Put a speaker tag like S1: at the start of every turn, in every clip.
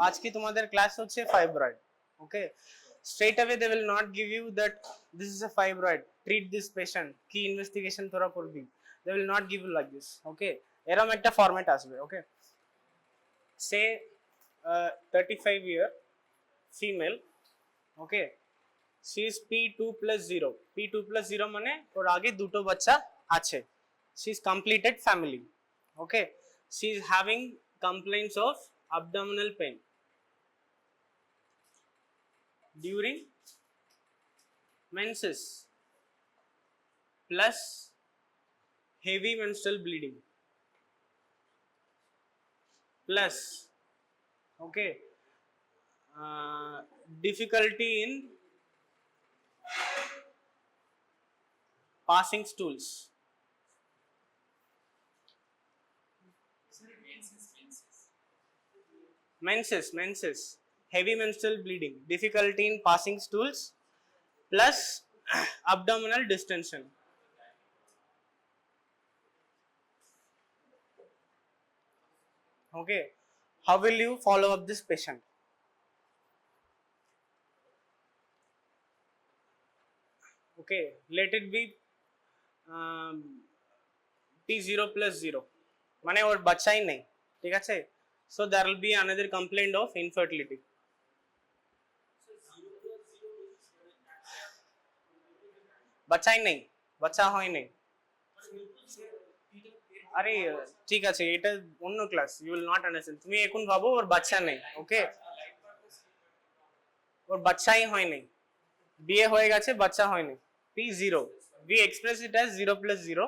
S1: आज की तुम्हारे क्लास होच्छे fibroid. Okay, straight away they will not give you that this is a fibroid, treat this patient, কি investigation তোরা করবি, they will not give you like this. ওকে, এরকম একটা ফরম্যাট আসবে. ওকে, say 35-year female. Okay, she is P2 plus 0. P2 plus 0 মানে ওর আগে দুটো বাচ্চা আছে. she is completed family. Okay, she is having complaints of abdominal pain during menses plus heavy menstrual bleeding plus, okay, difficulty in passing stools. Menses, heavy menstrual bleeding, difficulty in passing stools plus abdominal distension. Okay, how will you follow up this patient? Okay, let it be P0 plus 0 মানে ওর বাচ্চাই নেই, ঠিক আছে? So there will be another complaint of infertility. বাচ্চাই নেই, বাচ্চা হয় নাই. আরে ঠিক আছে, এটা অন্য class, you will not understand. তুমি এখন ভাবো ওর বাচ্চা নেই. ওকে, ওর বাচ্চাই হয় নাই, বিয়ে হয়ে গেছে, বাচ্চা হয় নাই. P0, we express it as 0 plus 0.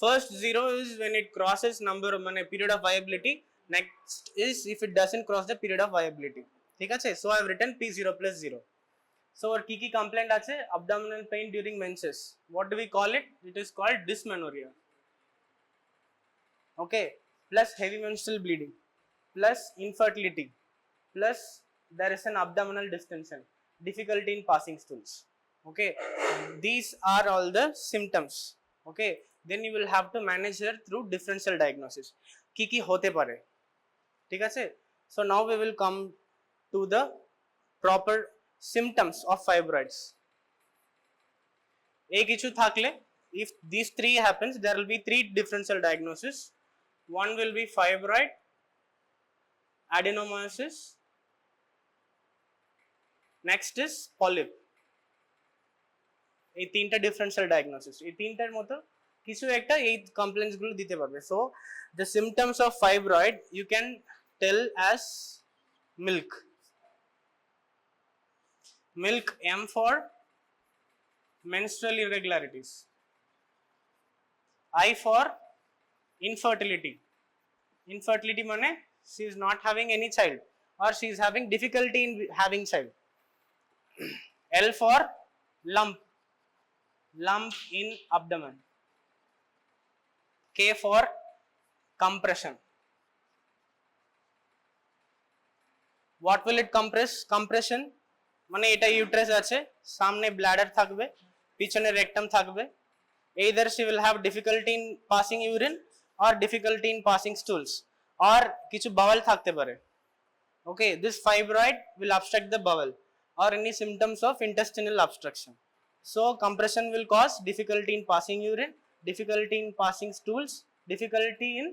S1: First 0 is when it crosses number মানে period of viability. Next is if it doesn't cross the period of viability. ঠিক আছে, so I have written P0 plus 0. So ওর কি কি complaint আছে? abdominal pain during menses. What do we call it? It is called dysmenorrhea. Okay, plus heavy menstrual bleeding plus infertility plus there is an abdominal distension, difficulty in passing stools. Okay, these are all the symptoms. Okay, then you will have to manage her through differential diagnosis. কি কি হতে পারে, ঠিক আছে? So now we will come to the proper symptoms of fibroids. এই কিছু থাকলে, if these three happens, there will be three differential diagnosis. One will be fibroid, adenomyosis, next is polyp. এই তিনটা ডিফারেন্সিয়াল ডায়াগনোসিস, এই তিনটার মতো কিছু একটা এই কমপ্লেন্টস গুলো দিতে পারবে. So the symptoms of fibroid you can tell as milk. Milk, M for menstrual irregularities, I for infertility. Infertility মানে she is not having any child or she is having difficulty in having child. L for lump in abdomen. K for compression. What will it compress? Compression মানে এটা uterus আছে, সামনে ব্ল্যাডার থাকবে, পিছনে rectum থাকবে. either she will have difficulty in passing urine or difficulty in passing stools or কিছু bowel থাকতে পারে. Okay, this fibroid will obstruct the bowel or any symptoms of intestinal obstruction. So compression will cause difficulty in passing urine, difficulty in passing stools, difficulty in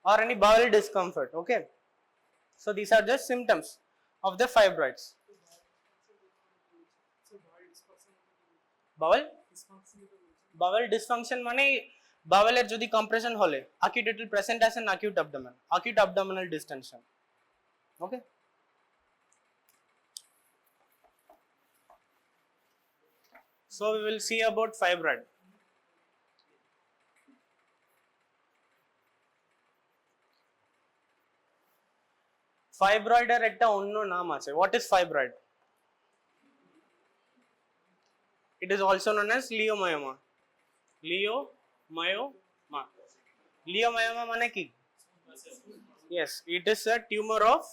S1: or any bowel discomfort. Okay, so these are the symptoms of the fibroids. Bowel dysfunction মানে bowel যদি compression হলে acute, it will present as an acute abdomen, acute abdominal distension. Okay, so we will see about fibroid. Fibroid এর একটা অন্য নাম আছে. What is fibroid? It is also known as leiomyoma. Leiomyoma মানে কি? Yes, it is a tumor of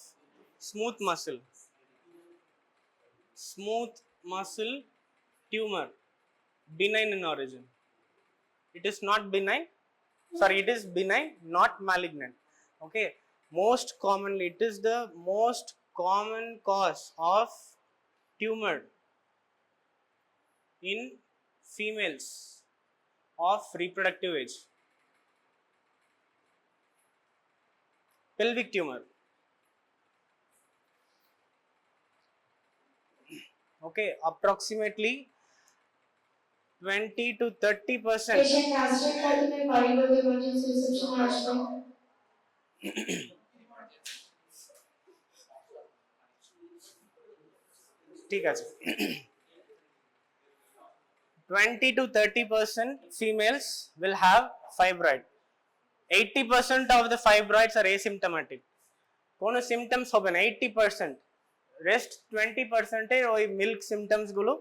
S1: smooth muscle. Smooth muscle tumor, benign in origin. It is not benign, sorry, it is benign, not malignant. Okay, Most commonly, it is the most common cause of tumor in females of reproductive age. Pelvic tumor. Okay, approximately 20 to 30%.
S2: Patient transferred कर दी मैं wide लोग emergency reception में आज में
S1: ठीक है 20 to 30% females will have fibroid. 80% of the fibroids are asymptomatic. কোনো symptoms হবে না 80%, rest 20% এর ওই milk symptoms গুলো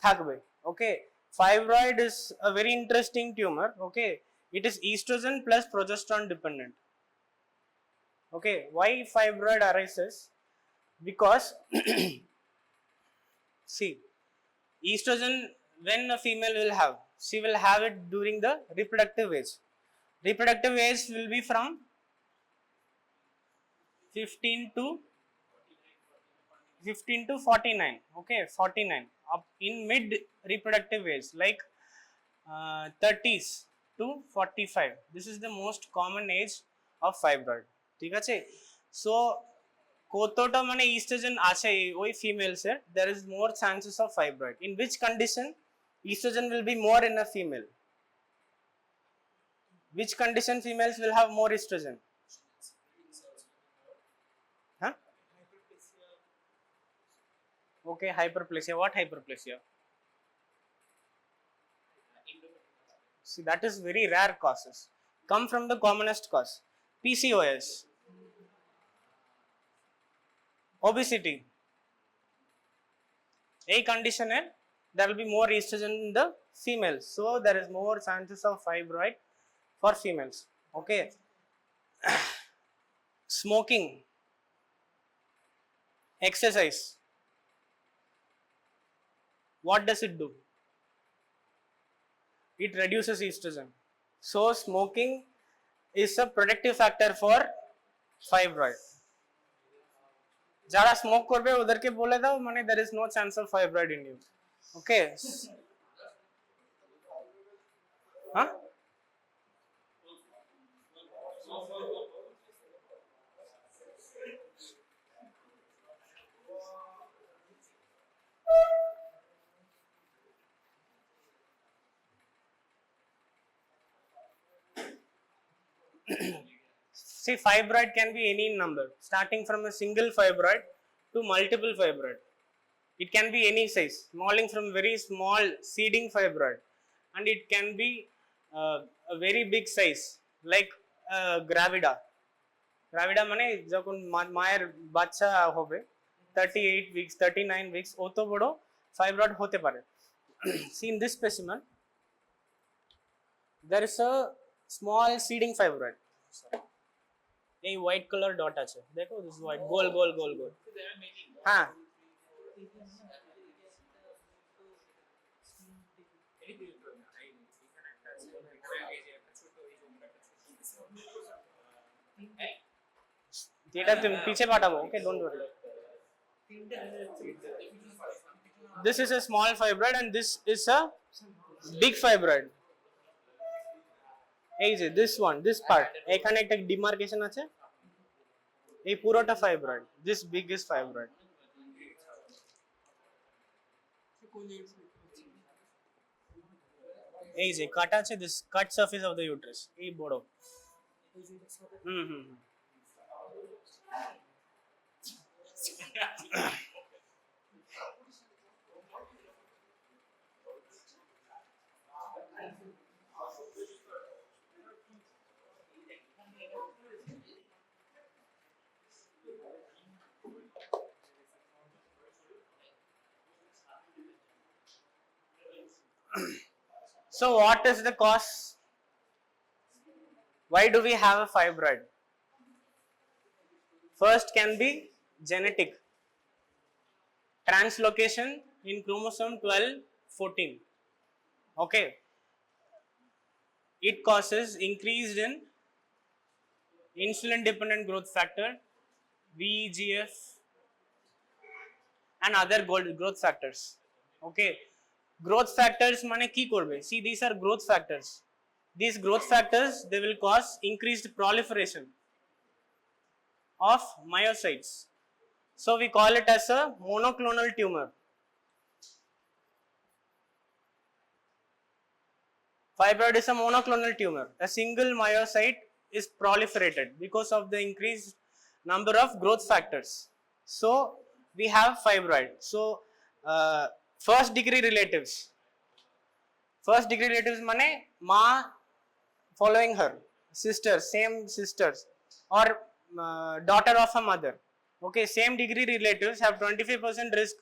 S1: থাকবে. Okay, fibroid is a very interesting tumor. Okay, it is estrogen plus progesterone dependent. Okay, why fibroid arises? Because see, estrogen, when a female will have, she will have it during the reproductive age. Reproductive age will be from 15 to 49. Okay, 49 up in mid reproductive age, like 30s to 45. This is the most common age of fibroid. ঠিক আছে, so কতটা মানে estrogen আছে ওই females এর, there is more chances of fibroid. In which condition estrogen will be more in a female? Which condition females will have more estrogen? Huh? Okay, hyperplasia. What hyperplasia? See, that is very rare causes. Come from the commonest cause. PCOS, obesity. A condition, there will be more estrogen in the females, so there is more chances of fibroid for females. Okay, smoking, exercise, what does it do? It reduces estrogen. So smoking is a protective factor for fibroid. যারা smoke করবে ওদেরকে বলে দাও, মানে there is no chance of fibroid in you. Okay, huh? See, fibroid can be any number, starting from a single fibroid to multiple fibroid. It can be any size, smalling from very small seeding fibroid, and it can be a very big size, like gravida. Gravida মানে যখন মায়ের বাচ্চা হবে 38 weeks 39 weeks অত বড় fibroid হতে পারে. See, in this specimen there is a small seeding fibroid. এই হোয়াইট কালার ডট আছে দেখো, দিস হোয়াইট গোল গোল গোল গোল. হ্যাঁ, এটা তুমি পিছে পাঠাবো. Okay, don't worry. This is a small fibroid and this is a big fibroid. এই যে this one, this part, এখানে একটা ডিমার্কেশন আছে, এই পুরোটা ফাইব্রয়েড, this biggest fibroid. এই যে কাটা আছে, this cut surface of the uterus, এই বড়. হুম হুম হুম. So what is the cause? Why do we have a fibroid? First can be genetic, translocation in chromosome 12-14. Okay, it causes increase in insulin dependent growth factor, VEGF, and other growth factors. Okay, growth factors মানে কি করবে? See, these are growth factors. These growth factors, they will cause increased proliferation of myocytes. So we call it as a monoclonal tumor. Fibroid is a monoclonal tumor. A single myocyte is proliferated because of the increased number of growth factors. So we have fibroid. So first degree relatives. First degree relatives mane ma following her, sisters, same sisters, or daughter of a mother. Okay, same degree relatives have 25% risk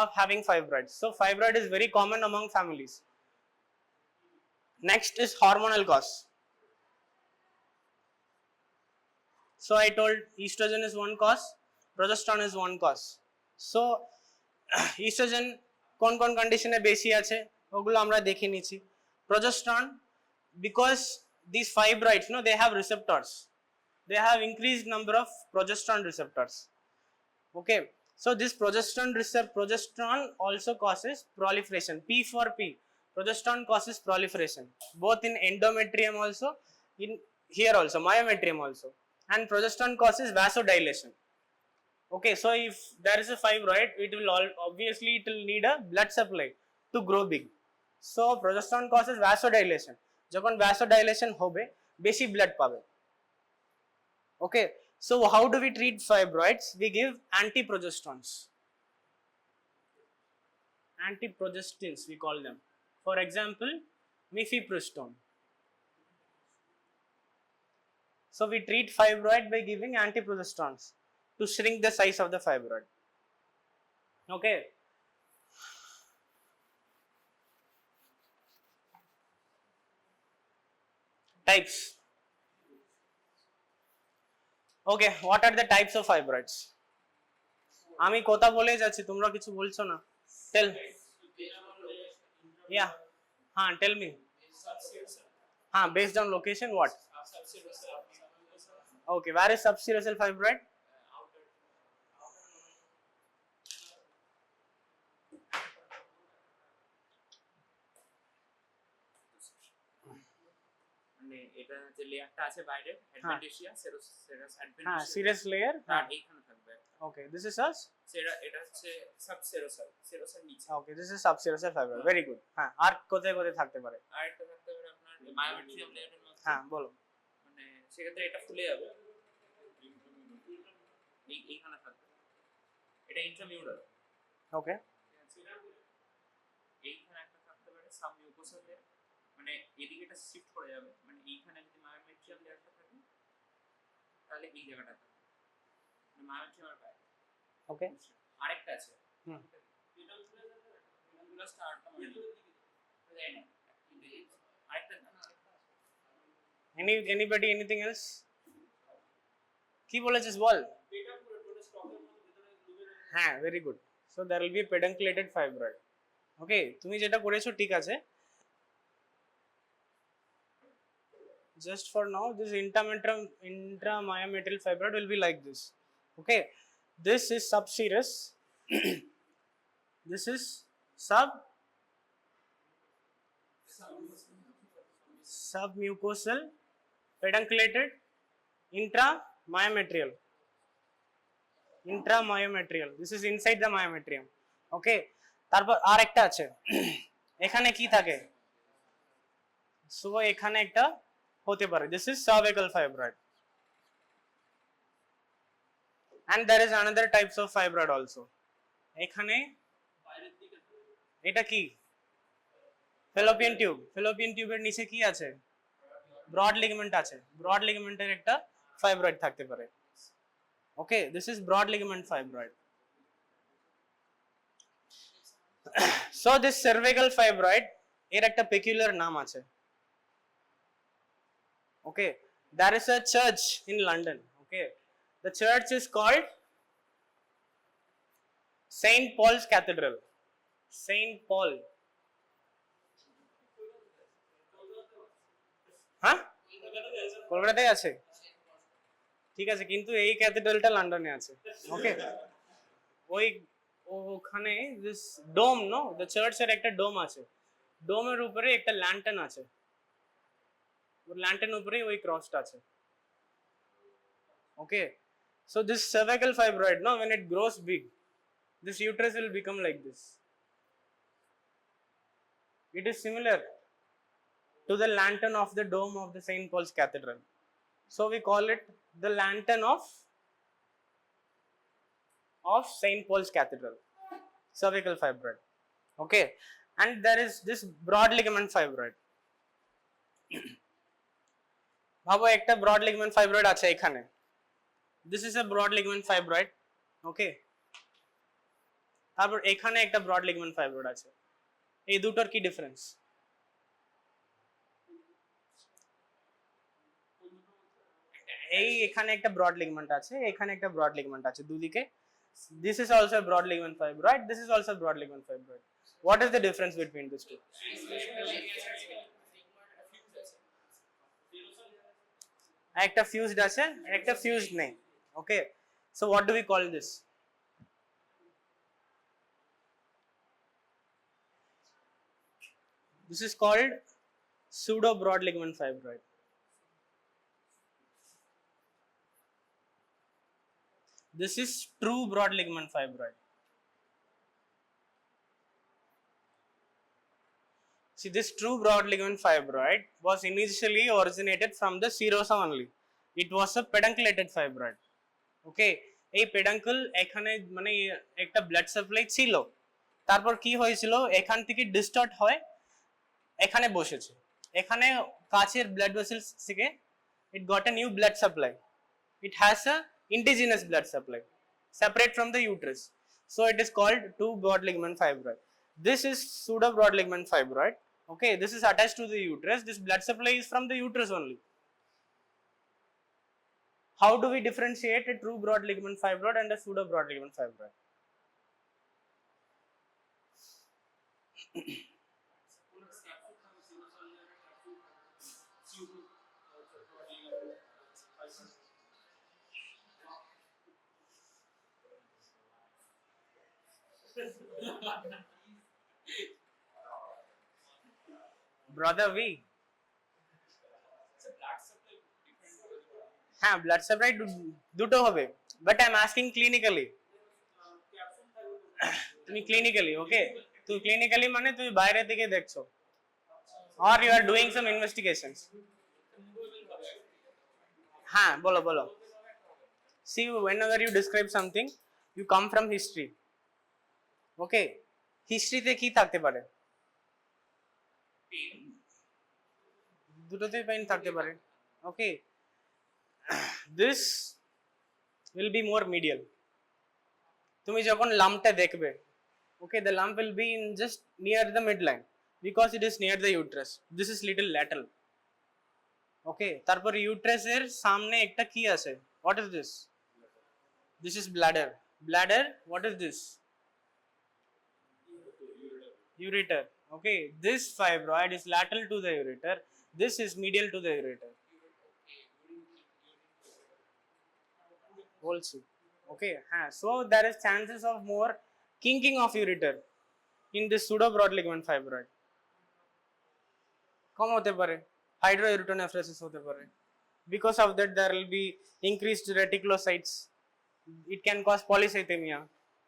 S1: of having fibroids. So fibroid is very common among families. Next is hormonal cause. So I told estrogen is one cause, progesterone is one cause. So estrogen কোন কোন কন্ডিশনে বেশি আছে ওগুলো আমরা দেখে নিচ্ছি. Progesterone, because these fibroids, they have receptors. They have increased number of progesterone receptors. Okay, so this progesterone also causes proliferation. P for P, progesterone causes proliferation both in endometrium also, in here also myometrium also, and progesterone causes vasodilation. Okay, so if there is a fibroid, it will obviously it will need a blood supply to grow big. So progesterone causes vasodilation. যখন vasodilation হবে বেশি blood পাবে. Okay, so how do we treat fibroids? We give antiprogestins. Antiprogestins we call them. For example, mifepristone. So we treat fibroid by giving antiprogestins to shrink the size of the fibroid. Okay. Types. Okay, what are the types of fibroids? আমি কথা বলে যাচ্ছি, তোমরা কিছু বলছো না. Tell. Yeah. Tell me. Based on location, what? Okay, where is subserosal fibroid?
S3: মানে এটা যে লেয়ারটা আছে বাইরে অ্যাডভেন্টিশিয়া সেরাস
S1: হ্যাঁ, সিরাস লেয়ার
S3: আর এইখানে থাকবে।
S1: Okay, this is us.
S3: এটা হচ্ছে সাবসেরোসাল, সেরোসাল নিচে।
S1: Okay, this is subserosal fibroid. Very good. হ্যাঁ, আর কোথায় কোথায় থাকতে পারে?
S3: আর একটা থাকতে পারে আপনার মায়োমেট্রিয়াম লেয়ারের মধ্যে।
S1: হ্যাঁ, বলো।
S3: মানে সেক্ষেত্রে এটা ফুলে যাবে। এইখানে থাকবে। এটা ইন্ট্রামিউরাল।
S1: Okay.
S3: এইখানে একটা থাকতে পারে সাবমিউকোসাল লেয়ার। মানে এদিকে এটা শিফট করে যাবে। মানে এইখানে যদি মায়োমেট্রিয়াম লেয়ারটা থাকে তাহলে এই জায়গাটা থাকবে। মানে মায়োমেট্রিয়ামের বাইরে।
S1: Okay.
S3: আরেকটা আছে। পেডালকুলার স্টার্টটা মানে দেয় না। আরেকটা
S1: Anybody, anything else? কি বলেছিস বল? হ্যাঁ, very good. So there will be pedunculated fibroid. Okay, তুমি যেটা করেছো ঠিক আছে. Just for now, this intramyometrial fibroid will be like this. Okay, this is subserous. This is submucosal, pedunculated, intramyometrial. This is inside the myometrium. Okay, তারপর আর একটা আছে, এখানে কি থাকে? সো এখানে একটা হতে পারে, this is cervical fibroid. And there is another types of fibroid also. এখানে এটা কি? fallopian tube এর নিচে কি আছে? broad ligament আছে, broad ligament এর একটা fibroid থাকতে পারে. Okay, this is broad ligament fibroid. So this cervical fibroid এর একটা peculiar নাম আছে. Okay, there is a church in London. Okay, the church is called Saint Paul's Cathedral. Saint Paul. কলকাতায় আছে? ঠিক আছে, কিন্তু এই ক্যাথেড্রালটা লন্ডনে আছে। ওকে, ওই ওখানে দিস ডোম, নো, দ্য চার্চের একটা ডোম আছে, ডোমের উপরে একটা ল্যান্টার্ন আছে, ওই ল্যান্টার্ন উপরে ওই ক্রসটা আছে। ওকে, so this cervical fibroid, no, when it grows big, this uterus will become like this. It is similar to the lantern of the dome of the St. Paul's Cathedral. So we call it the lantern of St. Paul's Cathedral, cervical fibroid. Okay, and there is this broad ligament fibroid. ভাবো একটা broad ligament fibroid আছে এখানে, this is a broad ligament fibroid. Okay, তারপর এখানে একটা broad ligament fibroid আছে, এই দুটোর কি ডিফারেন্স? এই এখানে একটা ব্রড লিগামেন্ট আছে, এখানে একটা ব্রড লিগামেন্ট আছে দুদিকে, this is also a broad ligament fibroid, this is also a broad ligament fibroid. What is the difference between these two? একটা ফিউজড আছে, একটা ফিউজড নেই। ওকে, so what do we call this? This is called pseudo broad ligament fibroid. This is true broad ligament fibroid. See, this true broad ligament fibroid was initially originated from the serosa only. It was a pedunculated fibroid. Okay, এই পেডাঙ্কল এখানে মানে একটা blood supply ছিল, তারপর কি হয়েছিল এখান থেকে ডিস্টর্ট হয় এখানে বসেছে, এখানে কাছের ব্লাড ভেসেলস থেকে it got a new blood supply. It has a indigenous blood supply separate from the uterus, so it is called true broad ligament fibroid. This is pseudo broad ligament fibroid. Okay, this is attached to the uterus, this blood supply is from the uterus only. How do we differentiate a true broad ligament fibroid and a pseudo broad ligament fibroid? Brother V, হ্যাঁ blood supply দুটো হবে, but I am asking clinically. তুমি clinically, ওকে, তুই clinically মানে তুই বাইরে থেকে দেখছো, or you are doing some investigations. হ্যাঁ বলো বলো। See, whenever you describe something, you come from history. Okay, হিস্ট্রিতে কি থাকতে পারে? দুটোতেই পেইন থাকতে পারে। ওকে, this will be more medial. তুমি যখন লাম্পটা দেখবে, okay, the lump will be in just near the midline because it is near the uterus. This is little lateral. Okay, তারপর ইউট্রাসের সামনে একটা কি আছে? What is this? This is bladder. Bladder, what is this? Ureter. Okay, this fibroid is lateral to the ureter, this is medial to the ureter. Also, okay, so there is chances of more kinking of ureter in this pseudo broad ligament fibroid. কম হতে পারে, hydroureteronephrosis হতে পারে, because of that there will be increased reticulocytes. It can cause polycythemia.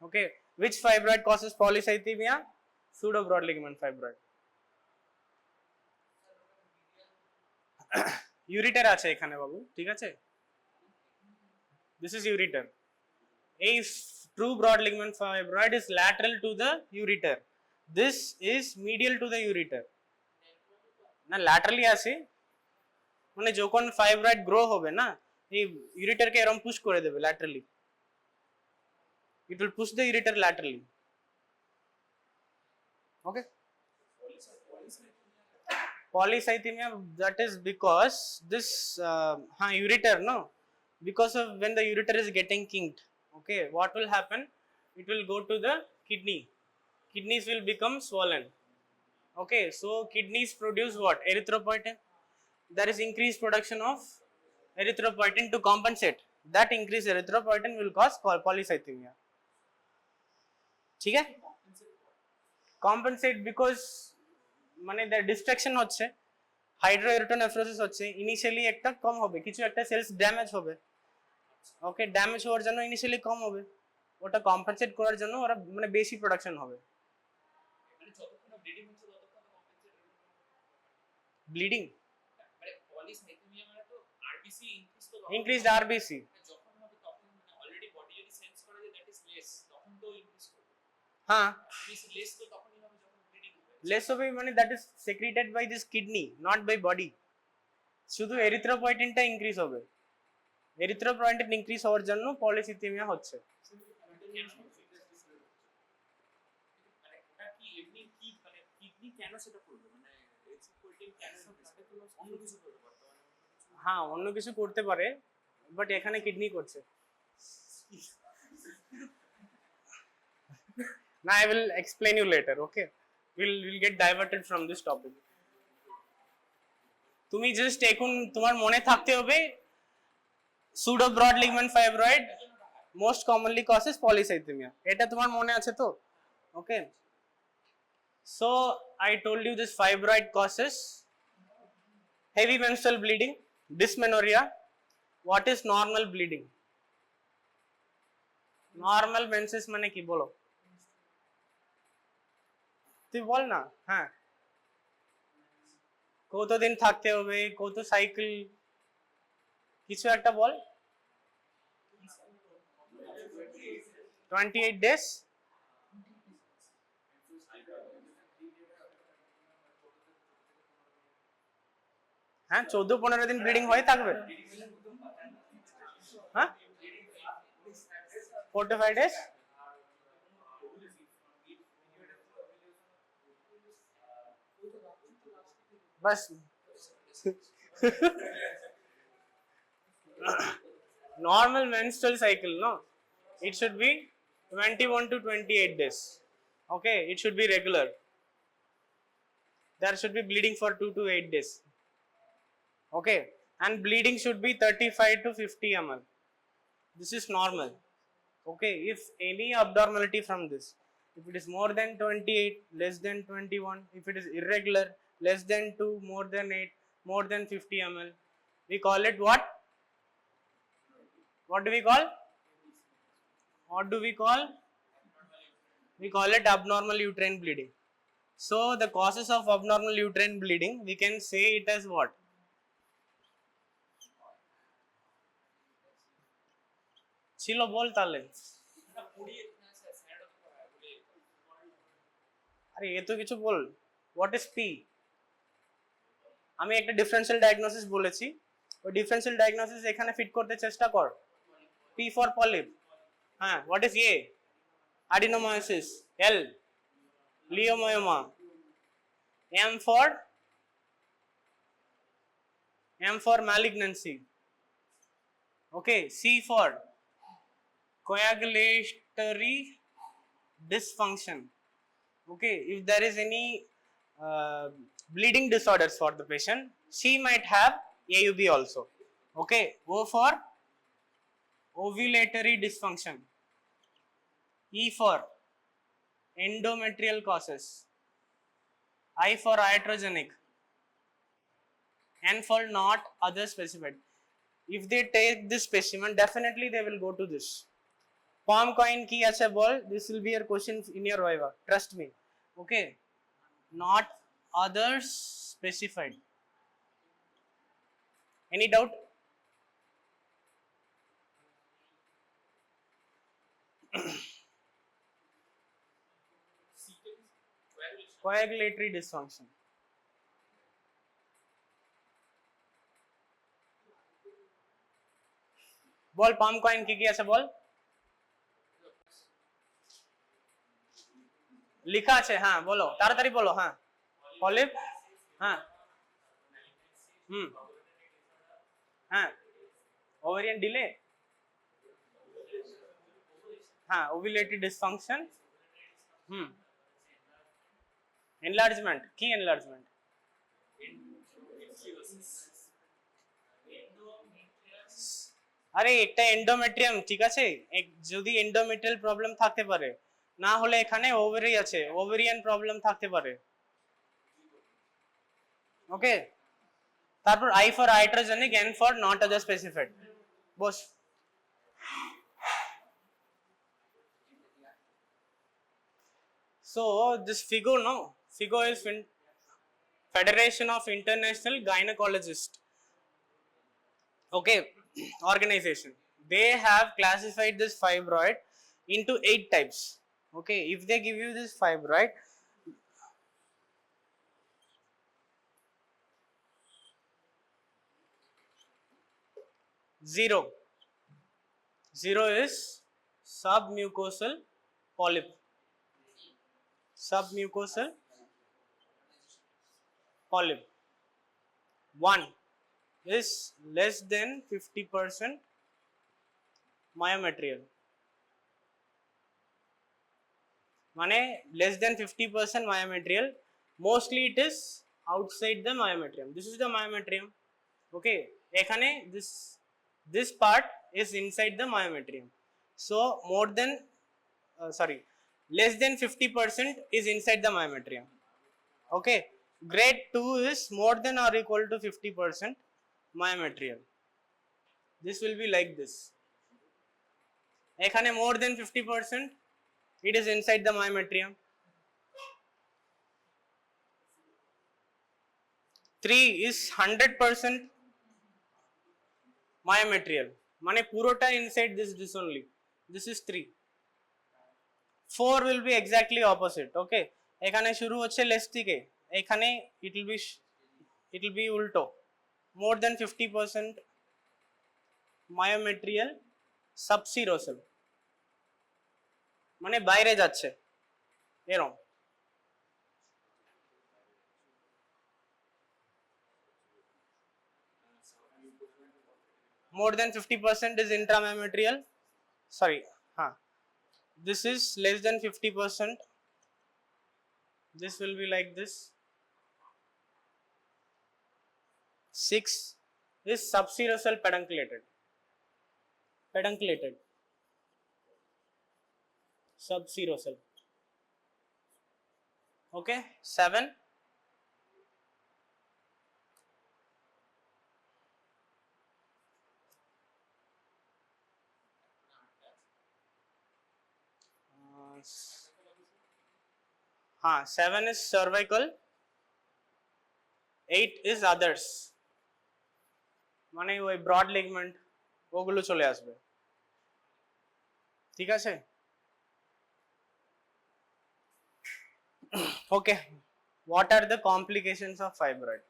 S1: Okay, which fibroid causes polycythemia? Pseudo broad ligament fibroid. ureter আছে এখানে বাবু, ঠিক আছে, this is ureter. A true broad ligament fibroid is lateral to the ureter, this is medial to the ureter. না laterally আছে মানে যখন fibroid grow হবে না, এই ইউরেটারকে এরকম পুশ করে দেবে laterally, it will push the ureter laterally. Okay, polycythemia, that is because this ureter, no, because of when the ureter is getting kinked, okay, what will happen, it will go to the kidneys will become swollen. Okay, so kidneys produce what? Erythropoietin. There is increased production of erythropoietin to compensate. that increase erythropoietin will cause polycythemia. ठीक है? Compensate because মানে the distraction হচ্ছে, হাইড্রোএরিথ্রোনেফ্রোসিস হচ্ছে, initially একটা কম হবে, কিছু একটা sales damage হবে, ওকে, ড্যামেজ হওয়ার জন্য ইনিশিয়ালি কম হবে, ওটা কম্পেনসেট করার জন্য ওরা মানে বেশি প্রোডাকশন হবে।
S3: মানে যতক্ষণ ব্লিডিং হচ্ছে ততক্ষণ কম্পেনসেট
S1: ব্লিডিং
S3: মানে পলিসাইথেমিয়া মানে তো আরবিসি
S1: ইনক্রিজড আরবিসি
S3: যখন হবে তখন মানে অলরেডি বডি যদি সেন্স করে যে দ্যাট ইজ লেস তখন তো ইনক্রিজ করবে।
S1: হ্যাঁ,
S3: লেস তো তখনই হবে যখন ব্লিডিং হবে।
S1: লেস হবে মানে that is secreted by this kidney, not by body. শুধু এরিথ্রোপয়েটিনটা ইনক্রিজ হবে, এরিথ্রোপয়েটিন ইনক্রিজ হওয়ার জন্য পলিসাইথেমিয়া হচ্ছে।
S3: মানে এটা কি এমনি কি মানে কিডনি কেন সেটা করবে মানে এরিথ্রোপয়েটিন কেন তাকে তো অন্য কিছু করতে পারতো মানে
S1: হ্যাঁ, অন্য কিছু করতে পারে, বাট এখানে কিডনি করছে না। I will explain you later, okay? We'll get diverted from this topic. তুমি জাস্ট এখন তোমার মনে থাকতে হবে pseudo broad ligament fibroid most commonly causes polycythemia, এটা তোমার মনে আছে তো? Okay, so I told you this fibroid causes heavy menstrual bleeding, dysmenorrhea. What is normal bleeding? Normal menses মানে কি বলো, তুই বল না। হ্যাঁ, কতদিন থাকতে হবে, কত সাইকেল, কিছু একটা বল। 28 days। হ্যাঁ, 14-15 দিন ব্লিডিং হয়ে থাকবে। হ্যাঁ, 4 to 5 days। बस normal menstrual cycle, no, it should be 21 to 28 days. Okay, it should be regular. There should be bleeding for 2 to 8 days. Okay, and bleeding should be 35 to 50 ml. This is normal. Okay, if any abnormality from this, if it is more than 28, less than 21, if it is irregular, less than 2, more than 8, more than 50 ml, we call it what? What do we call? What do we call? We call it abnormal uterine bleeding. So the causes of abnormal uterine bleeding, we can say it as what? ছিল বল তাহলে। আরে এ তো কিছু বল। What is P? আমি একটা differential diagnosis বলেছি, ওই differential diagnosis এখানে ফিট করতে চেষ্টা কর। P for polyp. হ্যাঁ, what is A? adenomyosis. L leiomyoma. M for malignancy. Okay, C for coagulatory dysfunction. Okay, if there is any bleeding disorders for the patient, she might have AUB also. Okay, O for ovulatory dysfunction. E for endometrial causes. I for iatrogenic. N for not other specified. If they take this specimen, definitely they will go to this. Palm coin ki acha bol, this will be your question in your viva, trust me. Okay, not others specified. Any doubt? Coagulatory dysfunction. Ball palm coin কি কি আছে বল, লেখা আছে। হ্যাঁ বলো, তাড়াতাড়ি বলো। হ্যাঁ, পলিপ। হ্যাঁ, হ্যাঁ, ওভারিয়ান ডিলে। হ্যাঁ, ওভুলেটরি ডিসফাংশন। এনলার্জমেন্ট, কি এনলার্জমেন্ট? আরে একটা এন্ডোমেট্রিয়াম, ঠিক আছে, যদি এন্ডোমেট্রিয়াল প্রবলেম থাকতে পারে, না হলে এখানে ওভারি আছে, ওভারিয়ান প্রবলেম থাকতে পারে। ওকে, তারপর I for iatrogenic, N for not other specified. Boss. So this FIGO, no, FIGO is Federation of International Gynecologists, okay, organization. They have classified this fibroid into 8 types. Okay, if they give you this fibroid, zero is submucosal polyp, submucosal polyp. 1 is less than 50% myometrial, মানে less than 50% myometrial, mostly it is outside the myometrium. This is the myometrium. Okay, এখানে this part is inside the myometrium. So more than less than 50% is inside the myometrium. Okay, grade 2 is more than or equal to 50% myometrial. This will be like this. এখানে more than 50%, it is inside the myometrium. 3 is 100% myometrial, মানে পুরোটা inside this only. This is 3. 4 will be exactly opposite. Okay, এখানে শুরু হচ্ছে less থেকে, এখানে it will be উল্টো, more than 50% myometrial subserosal, মানে বাইরে যাচ্ছে এরকম। More than 50% is intramyometrial. Sorry, this is less than 50%. This will be like this. 6 is subserosal pedunculated. Subserosal. Okay, 7 7 is cervical, 8 is others, মানে ওই broad লিগমেন্ট ওগুলো চলে আসবে, ঠিক আছে। Okay, what are the complications of fibroid,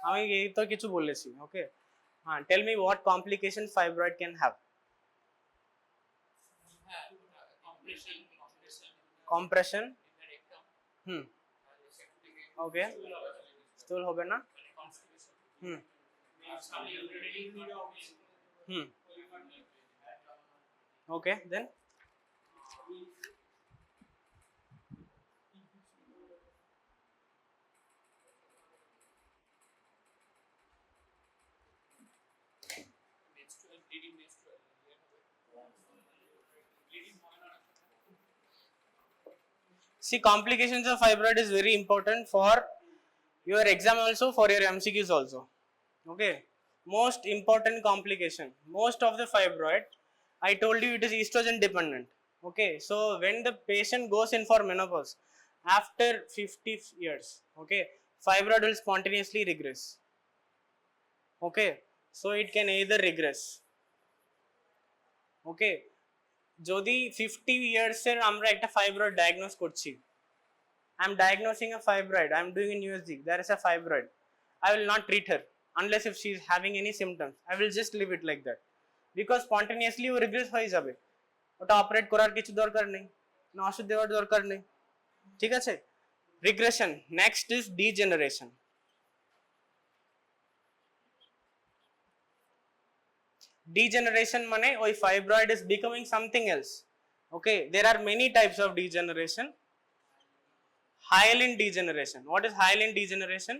S1: আমি এই তো কিছু বলেছি। Okay, tell me what complication fibroid can have. compression, okay, stool হবে না, ওকে, দেন see, complications of fibroid is very important for your exam also, for your MCQs also. Okay, most important complication, most of the fibroid, I told you it is estrogen dependent. Okay, so when the patient goes in for menopause after 50 years, okay, fibroid will spontaneously regress. Okay, so it can either regress. Okay, যদি 50 years এর আমরা একটা fibroid diagnose করছি, I am diagnosing a fibroid, I am doing in USG, there is a fibroid, I will not treat her unless if she is having any symptoms, I will just leave it like that, because spontaneously O regress হয়ে যাবে, ওটা operate করার কিছু দরকার নেই, না ওষুধ দেওয়ার দরকার নেই, ঠিক আছে। Regression, next is degeneration. Degeneration মানে ওই fibroid is becoming something else. Okay, there are many types of degeneration. Hyaline degeneration. What is hyaline degeneration?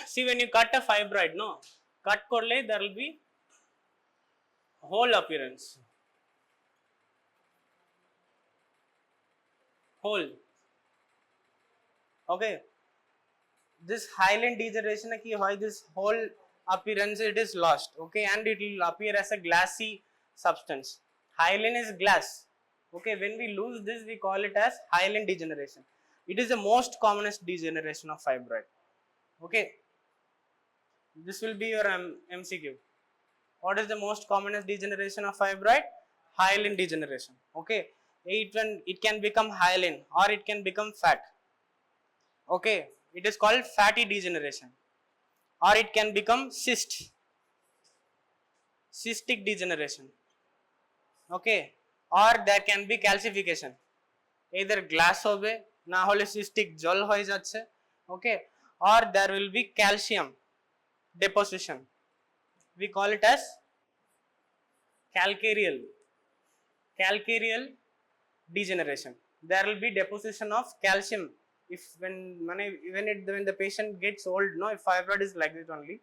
S1: See, when you cut a fibroid, no, cut korle, there will be whole appearance. Whole. Okay. This hyaline degeneration ki hoy, this whole appearance it is lost. Okay, and it will appear as a glassy substance. Hyaline is glass. Okay, when we lose this, we call it as hyaline degeneration. It is the most commonest degeneration of fibroid. Okay, this will be your MCQ. What is the most commonest degeneration of fibroid? Hyaline degeneration. Okay, it can become hyaline or it can become fat. Okay, it is called fatty degeneration, or it can become cystic degeneration. Okay, or there can be calcification, either glass hobe na hole cystic jol hoye jacche. Okay, or there will be calcium deposition. We call it as calcareal degeneration. There will be deposition of calcium. If when the patient gets old, no, if fibroid is like this only,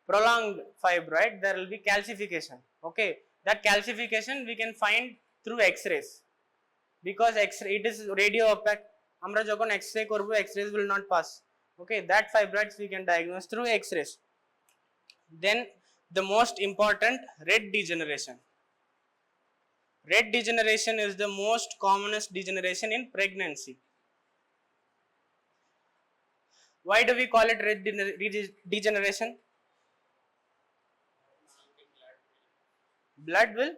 S1: prolonged fibroid, there will be calcification. Okay, that calcification we can find through X-rays, because X-ray it is radio opaque. Amra jokhon X-ray korbo, X-rays will not pass. Okay, that fibroids we can diagnose through X-rays. Then the most important, red degeneration. Red degeneration is the most commonest degeneration in pregnancy. Why do we call it red degeneration? Blood will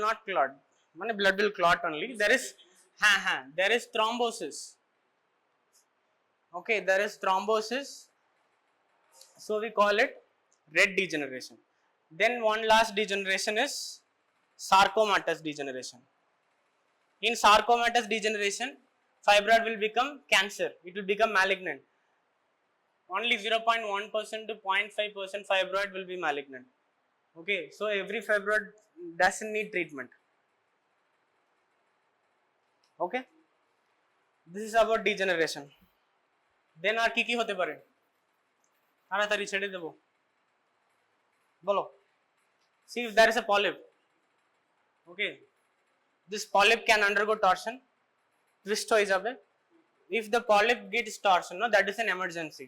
S1: not clot. Blood will clot only. There is thrombosis. Okay, there is thrombosis. So we call it red degeneration. Then one last degeneration is sarcomatous degeneration. In sarcomatous degeneration, fibroid will become cancer. It will become malignant. Only 0.1% to 0.5% fibroid will be malignant. Okay, so every fibroid doesn't need treatment. Okay, this is about degeneration. Then আর কি হতে পারে? তাড়াতাড়ি ছেড়ে দেব, বলো। See, if there is a polyp, okay, this polyp can undergo torsion, twist হয়ে যাবে. If the polyp gets torsion, no, that is an emergency.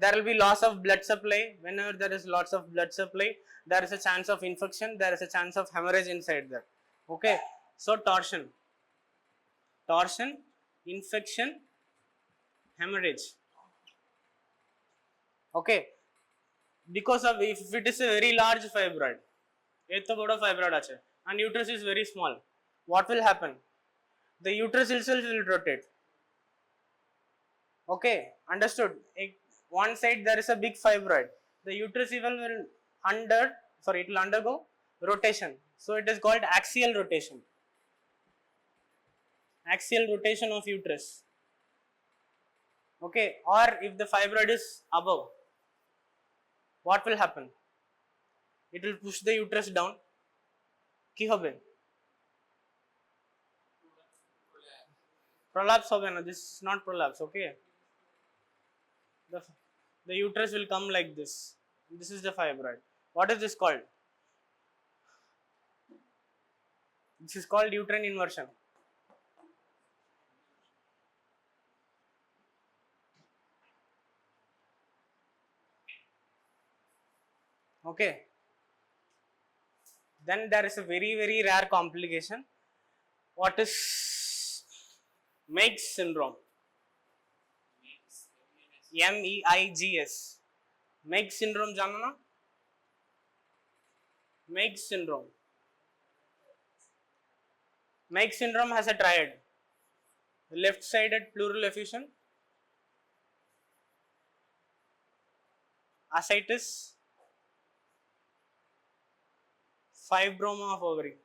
S1: There will be loss of blood supply. Whenever there is lots of blood supply, there is a chance of infection, there is a chance of hemorrhage inside there. Okay, so torsion, infection, hemorrhage. Okay, because of, if it is a very large fibroid, eto bodo fibroid ache and uterus is very small, what will happen? The uterus itself will rotate. Okay, understood? One side there is a big fibroid, the uterus even will it will undergo rotation. So it is called axial rotation. Axial rotation of uterus. Okay, or if the fibroid is above, what will happen? It will push the uterus down. কি হবে? Prolapse হবে না. This is not prolapse. Okay, the uterus will come like this. This is the fibroid. What is this called? This is called uterine inversion. Okay, then there is a very rare complication. What is Meigs syndrome? MEIGS. Meigs syndrome জানো না? Meigs syndrome. Meigs syndrome has a triad: left-sided pleural effusion, ascites, fibroma of ovary.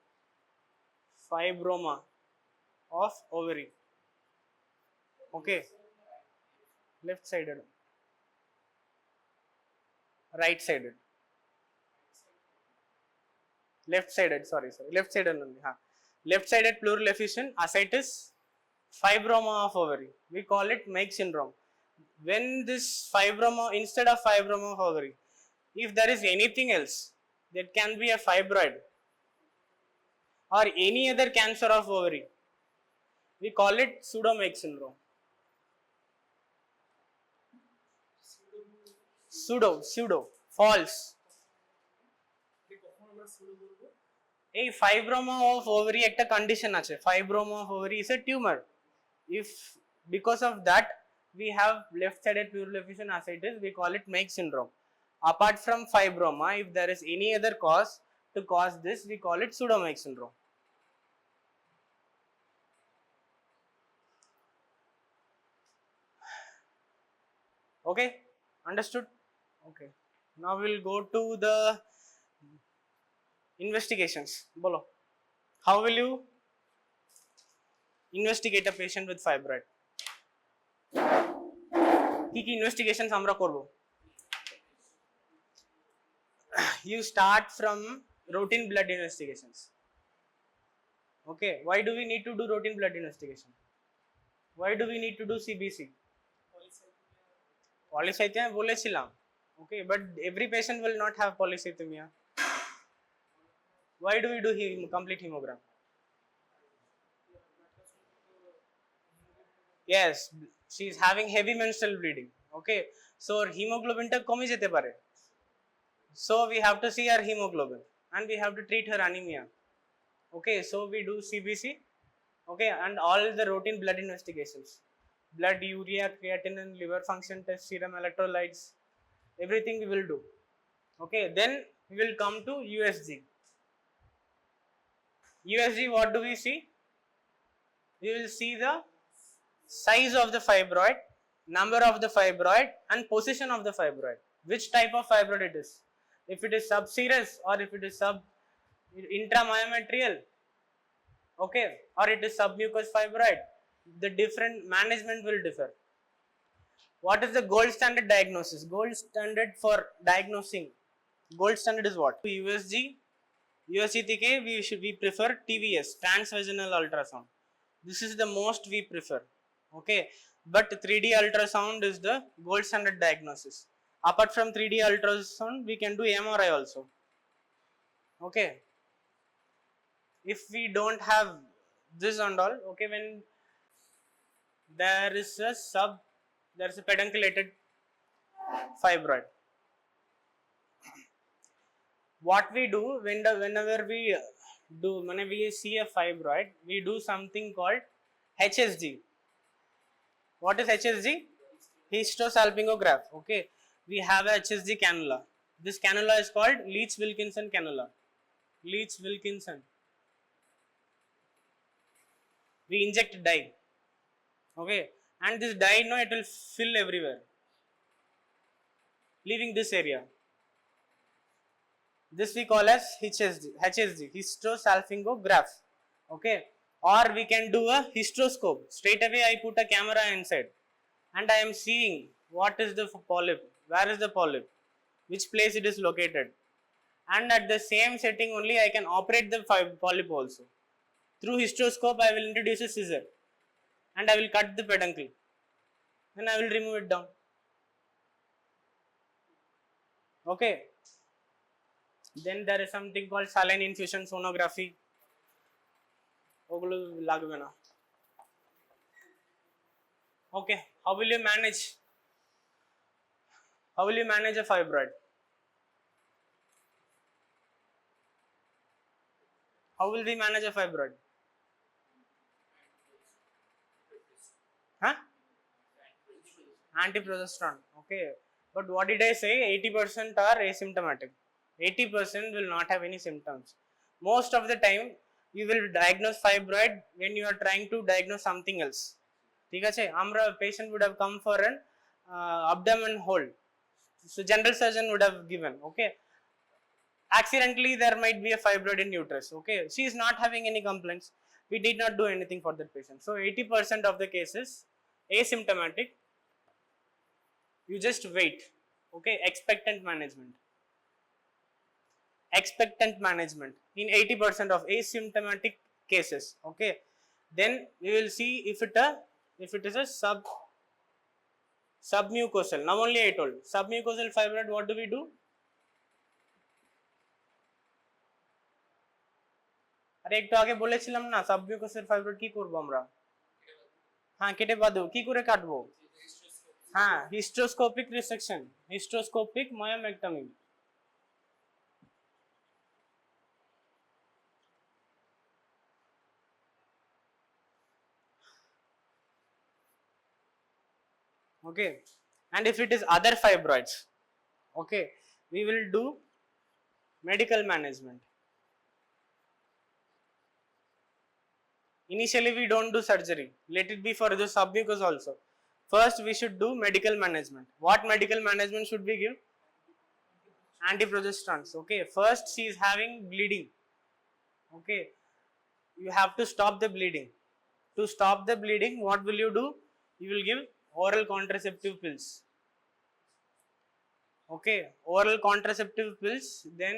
S1: Okay, left-sided, right-sided, left-sided. Sorry, left-sided only. Left-sided pleural effusion, ascites, fibroma of ovary. We call it Meigs syndrome. when this fibroma, instead of fibroma of ovary, if there is anything else, that can be a fibroid or any other cancer of ovary, we call it pseudomake syndrome. Pseudo, false. এই fibroma of ovary একটা condition আছে. Fibroma of ovary is a tumor. If because of that we have left-sided pleural effusion ascites, we call it Make syndrome. Apart from fibroma, if there is any other cause to cause this, we call it pseudomake syndrome. Okay, understood? Okay, now we'll go to the investigations. Bolo, how will you investigate a patient with fibroid? কি কি investigations আমরা করব? You start from routine blood investigations. Okay, why do we need to do routine blood investigation? Why do we need to do CBC? Polycythemia বলেছিলাম. Okay, but every patient will not have polycythemia. Why do we do complete hemogram? Yes, she is having heavy menstrual bleeding. Okay, so her hemoglobin ta কমে যেতে পারে. So we have to see her hemoglobin and we have to treat her anemia. Okay, so we do CBC. Okay, and all the routine blood investigations, blood urea, creatinine, liver function test, serum electrolytes, everything we will do. Okay, then we will come to USG. USG, what do we see? We will see the size of the fibroid, number of the fibroid and position of the fibroid. Which type of fibroid it is? If it is subserous or if it is intramyometrial, okay, or it is submucous fibroid, the different management will differ. What is the gold standard diagnosis? Gold standard for diagnosing, gold standard is what? USG, USG থেকে we prefer TVS, transvaginal ultrasound. This is the most we prefer. Okay, but 3D ultrasound is the gold standard diagnosis. Apart from 3D ultrasound, we can do MRI also. Okay, if we don't have this and all, okay, when there is a pedunculated fibroid, what we do whenever we see a fibroid, we do something called HSG. What is HSG? Hysterosalpingograph. Okay, we have a HSG cannula. This cannula is called Leach-Wilkinson cannula. Leach-Wilkinson. We inject dye. Okay, and this dye, it will fill everywhere, leaving this area. This we call as HSG, hysterosalpingograph. Okay, or we can do a hysteroscope. Straight away I put a camera inside and I am seeing what is the polyp, where is the polyp, which place it is located, and at the same setting only I can operate the polyp also. Through hysteroscope I will introduce a scissor and I will cut the peduncle and I will remove it down. Okay, then there is something called saline infusion sonography. ওগুলো লাগবে না. Okay, how will you manage a fibroid? How will we manage a fibroid? Antiprogesterone. Okay, but what did I say? 80% are asymptomatic. 80% will not have any symptoms. Most of the time you will diagnose fibroid when you are trying to diagnose something else. ঠিক আছে, আমরা patient would have come for an abdomen hole, so general surgeon would have given. Okay, accidentally there might be a fibroid in uterus. Okay, she is not having any complaints, we did not do anything for that patient. So 80% of the cases asymptomatic, you just wait. Okay, expectant management in 80% of asymptomatic cases. Okay, then we will see if it is a Submucosal. Now only I told. Submucosal fibroid, what do we do? আরে একটু আগে বলেছিলাম না সাবমিউকাসের fibroid কি করব আমরা? হ্যাঁ কেটে বাদ দেবো। কি করে কাটবো? হ্যাঁ hysteroscopic resection, hysteroscopic myomectomy. Okay, and if it is other fibroids, okay, we will do medical management. Initially we don't do surgery, let it be for the submucous also. First we should do medical management. What medical management should we give? Antiprogestans. Okay, first she is having bleeding. Okay, you have to stop the bleeding. To stop the bleeding, what will you do? You will give oral contraceptive pills. Okay, oral contraceptive pills. Then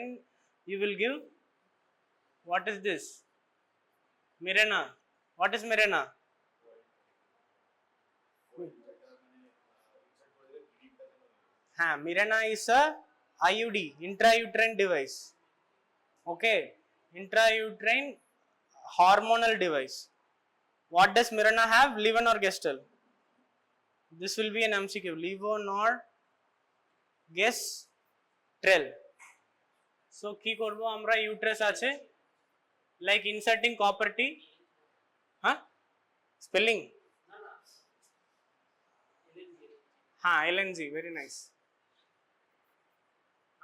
S1: you will give, what is this? Mirena. What is Mirena? Mirena is a IUD, intrauterine device. Okay, intrauterine hormonal device. What does Mirena have? Levonorgestrel. This will be an MCQ. Levonorgestrel. So কি করব আমরা? Uterus আছে, like inserting copper T. Spelling? LNG. Very nice.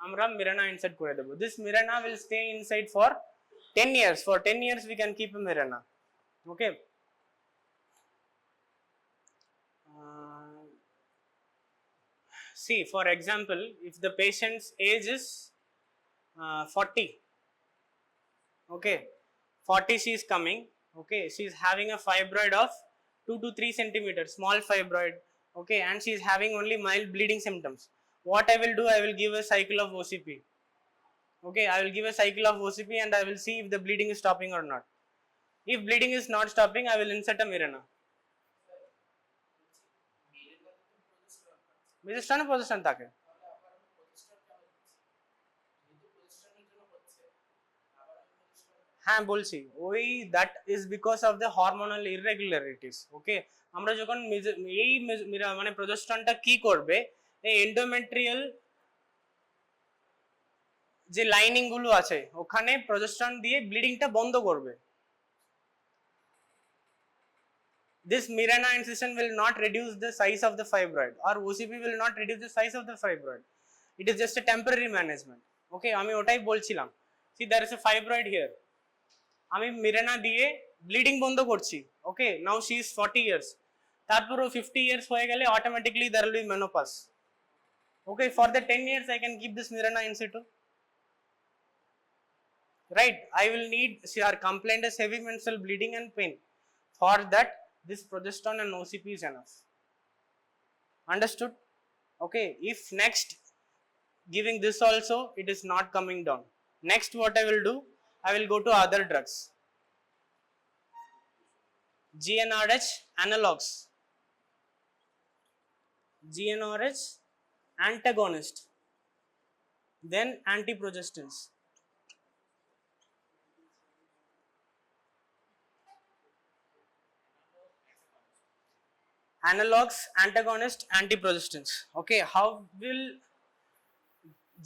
S1: আমরা Mirena insert করে দেব. This Mirena will stay inside for 10 years. For 10 years we can keep a Mirena. Okay. See, for example, if the patient's age is 40, okay, 40 she is coming, okay, she is having a fibroid of 2 to 3 centimeters, small fibroid, okay, and she is having only mild bleeding symptoms. What I will do? I will give a cycle of OCP. Okay, I will give a cycle of OCP and I will see if the bleeding is stopping or not. If bleeding is not stopping, I will insert a Mirena. Progesterone না progesterone থাকে? হ্যাঁ বলছি, ওই that is because of the hormonal irregularities. Okay, আমরা যখন এই মানে প্রজেস্টেরনটা কি করবে, এই এন্ডোমেট্রিয়াল যে লাইনিং গুলো আছে ওখানে প্রজেস্টেরন দিয়ে ব্লিডিংটা বন্ধ করবে। This Mirena incision will not reduce the size of the fibroid, or OCP will not reduce the size of the fibroid. It is just a temporary management. Okay, আমি ওটাই বলছিলাম। See, there is a fibroid here. আমি Mirena দিয়ে bleeding বন্ধ করছি। Okay, now she is 40 years. তারপর ও 50 years হয়ে গেলে automatically there will be menopause. Okay, for the 10 years I can keep this Mirena in situ. Right, I will need, see, our complaint is heavy menstrual bleeding and pain. For that, this progesterone and OCP is enough. Understood? Okay, if next giving this also it is not coming down, next what I will do? I will go to other drugs. GnRH analogs, GnRH antagonist, then antiprogestins. Analogs, antagonist, antiprogestins. Okay, how will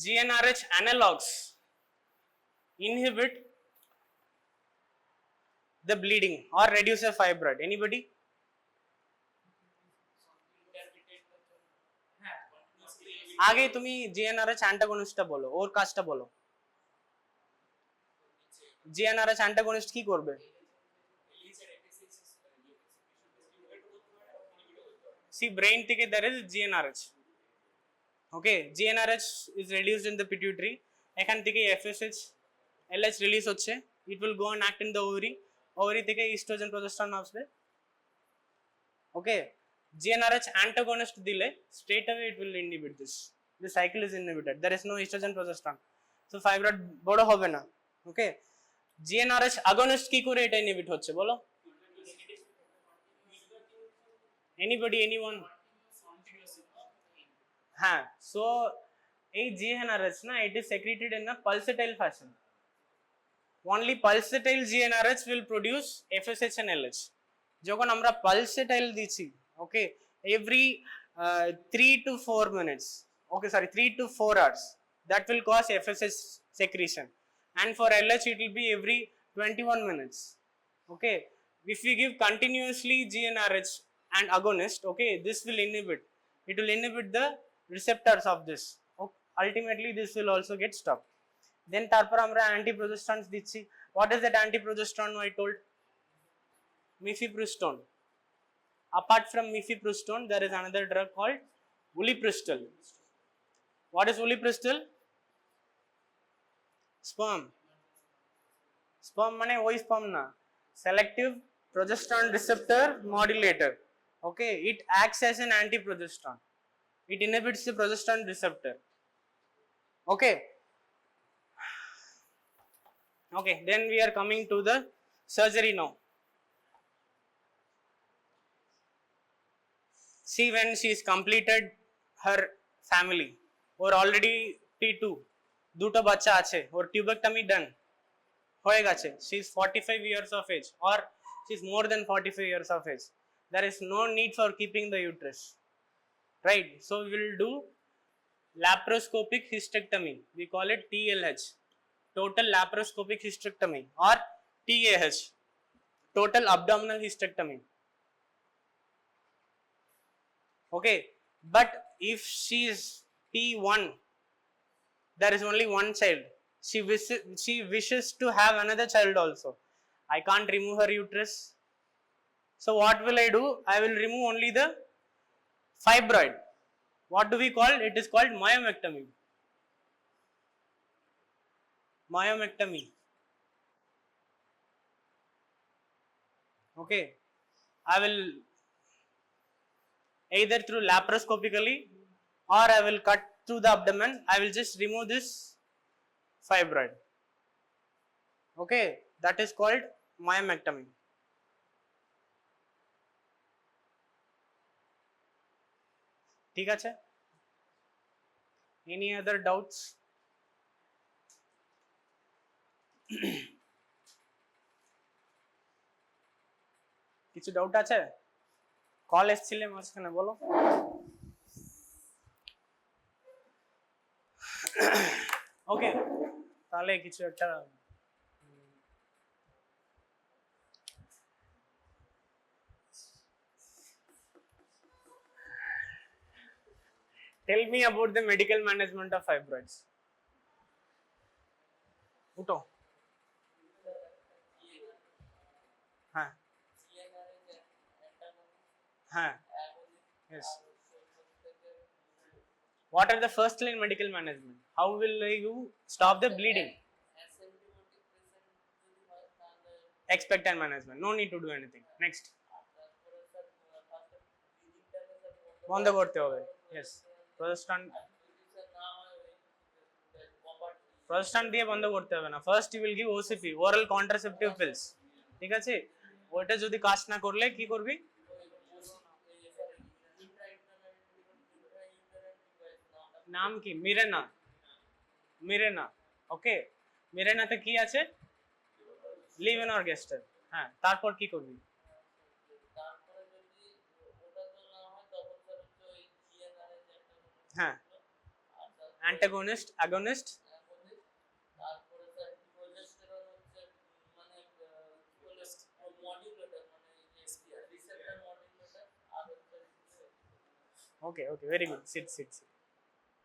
S1: GnRH analogs inhibit the bleeding or reduce a fibroid? Anybody? আগে তুমি GnRH antagonistটা বলো, ওর কাজটা বলো। GnRH antagonist কি করবে? See, brain থেকে there is GnRH. Okay, GnRH is reduced in the pituitary. এখান থেকে FSH, LH release হচ্ছে. It will go and act in the ovary. Ovary থেকে estrogen progesterone আসবে. Okay, GnRH antagonist দিলে straight away it will inhibit this. The cycle is inhibited. There is no estrogen progesterone. So fibroid বড় হবে না. Okay, GnRH agonist কি করে এটা inhibit হচ্ছে বলো? Anybody, anyone? হ্যাঁ, so এই GnRH না, it is secreted in a pulsatile fashion. Only pulsatile GnRH will produce FSH and LH. যখন আমরা pulsatile দিচ্ছি, okay, every 3 to 4 minutes, okay, sorry, 3 to 4 hours, that will cause FSH secretion, and for LH it will be every 21 minutes. Okay, if we give continuously GnRH and agonist, okay, this will inhibit, it will inhibit the receptors of this. Okay, ultimately this will also get stopped. Then তারপর আমরা antiprogestans দিচ্ছি. What is that antiprogesterone I told? Mifepristone. Apart from mifepristone, there is another drug called ulipristal. What is ulipristal? Sperm. Sperm মানে ওই sperm না, selective progesterone receptor modulator. Okay, it acts as an antiprogesterone. It inhibits the progesterone receptor. Okay. Okay, then we are coming to the surgery now. See, when she is completed her family, or already T2, দুটো বাচ্চা আছে, or tubectomy done হয়ে গেছে, she is 45 years of age, or she is more than 45 years of age, there is no need for keeping the uterus, right? So we will do laparoscopic hysterectomy. We call it TLH, total laparoscopic hysterectomy, or TAH, total abdominal hysterectomy. Okay, but if she is T1, there is only one child, she wishes to have another child also, I can't remove her uterus. So what will I do? I will remove only the fibroid. What do we call? It is called myomectomy. Myomectomy. Okay, I will either through laparoscopically, or I will cut through the abdomen. I will just remove this fibroid. Okay, that is called myomectomy. ঠিক আছে? Any other doubts? কিছু doubt আছে? Call এসেছিলে মাঝখানে, বলো। ওকে, তাহলে কিছু একটা tell me about the medical management of fibroids. উঠো। হ্যাঁ হ্যাঁ, yes. What are the first line medical management? How will you stop the bleeding? Expectant management, no need to do anything. Next, বন্ধ করতে হবে। Yes, প্রজেস্টন দিয়ে বন্ধ করতে হবে না। First you will give OCP, oral contraceptive pills, ঠিক আছে? ওইটা যদি কাজ না করলে কি করবি? নাম কি? মিরেনা। মিরেনা, ওকে। মিরেনাতে কি আছে? লিভেনরগেস্টার। হ্যাঁ, তারপর কি করবি? হ্যাঁ, antagonist, against, okay, okay, very good. Sit.